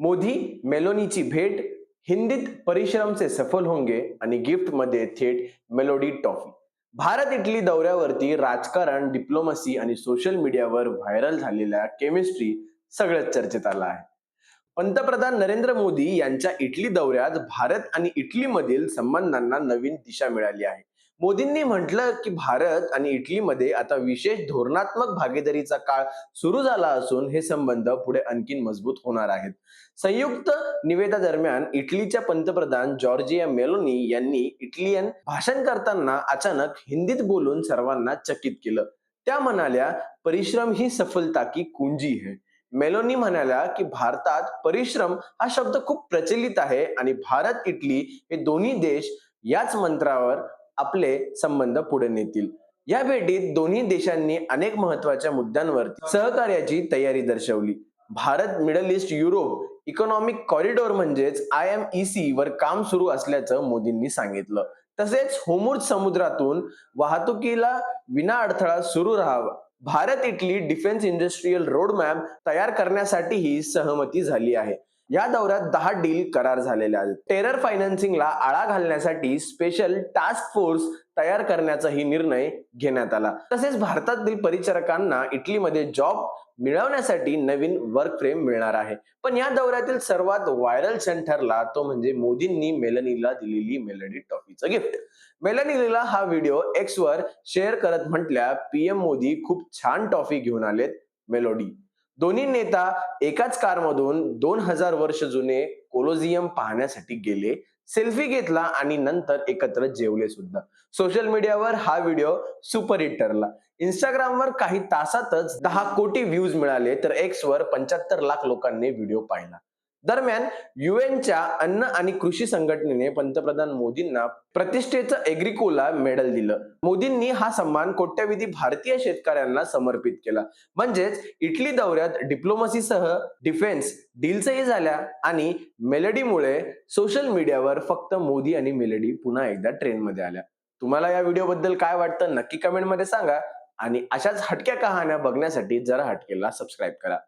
मोदी मेलोनीची भेट, हिंदीत परिश्रम से सफल होंगे आणि गिफ्ट मध्ये थेट मेलोडी टॉफी. भारत इटली दौऱ्यावरती राजकारण, डिप्लोमसी आणि सोशल मीडियावर व्हायरल झालेल्या केमिस्ट्री सगळ्यात चर्चेत आलं आहे. पंतप्रधान नरेंद्र मोदी यांच्या इटली दौऱ्यात भारत आणि इटलीमधील संबंधांना नवीन दिशा मिळाली आहे. मोदींनी म्हटलं की भारत आणि इटलीमध्ये आता विशेष धोरणात्मक भागीदारीचा काळ सुरू झाला असून हे संबंध पुढे आणखी मजबूत होणार आहेत. संयुक्त निवेदनादरम्यान इटलीच्या पंतप्रधान जॉर्जिया मेलोनी यांनी इटालियन भाषण करताना अचानक हिंदीत बोलून सर्वांना चकित केलं. त्या म्हणाल्या, परिश्रम ही सफलता की कुंजी है. मेलोनी म्हणाल्या की भारतात परिश्रम हा शब्द खूप प्रचलित आहे आणि भारत इटली हे दोन्ही देश याच मंत्रावर आपले संबंध पुढे नेतील. या भेटीत दोन्ही देशांनी अनेक महत्वाच्या मुद्द्यांवर सहकार्याची तयारी दर्शवली. Bharat middle east Europe economic corridor म्हणजेच IMEC वर काम सुरू असल्याचं मोदींनी सांगितलं. तसेच होर्मुझ समुद्रातून वाहतुकीला विनाअडथळा सुरू राहावा. Bharat Italy defence industrial roadmap तयार करण्यासाठीही सहमती झाली आहे. या दौऱ्यात 10 डील करार झालेले आहेत. टेरर फायनान्सिंगला आळा घालण्यासाठी स्पेशल टास्क फोर्स तयार करण्याचाही निर्णय घेण्यात आला. तसेच भारतातील परिचारकांना इटलीमध्ये जॉब मिळवण्यासाठी नवीन वर्क फ्रेम मिळणार आहे. पण या दौऱ्यातील सर्वात व्हायरल क्षण ठरला तो म्हणजे मोदींनी मेलनीला दिलेली मेलडी टॉफीचं गिफ्ट. मेलनीला हा व्हिडिओ एक्स वर शेअर करत म्हटल्या, PM मोदी खूप छान टॉफी घेऊन आलेत मेलोडी. दोन्ही नेता एकाच कारमधून 2000 वर्ष जुने कोलोझियम पाहण्यासाठी गेले, सेल्फी घेतला आणि नंतर एकत्र जेवले सुद्धा. सोशल मीडियावर हा व्हिडिओ सुपरहिट ठरला. इंस्टाग्रामवर काही तासातच 10 कोटी व्ह्यूज मिळाले तर एक्स वर 75 लाख लोकांनी व्हिडिओ पाहिला. दरम्यान UNच्या अन्न आणि कृषी संघटनेने पंतप्रधान मोदींना प्रतिष्ठेचं एग्रिकोला मेडल दिलं. मोदींनी हा सन्मान कोट्यवधी भारतीय शेतकऱ्यांना समर्पित केला. म्हणजेच इटली दौऱ्यात डिप्लोमसीसह डिफेन्स डील्सही झाल्या आणि मेलडीमुळे सोशल मीडियावर फक्त मोदी आणि मेलडी पुन्हा एकदा ट्रेंडमध्ये आल्या. तुम्हाला या व्हिडिओबद्दल काय वाटतं नक्की कमेंटमध्ये सांगा आणि अशाच हटक्या कहाण्या बघण्यासाठी जरा हटकेला सबस्क्राईब करा.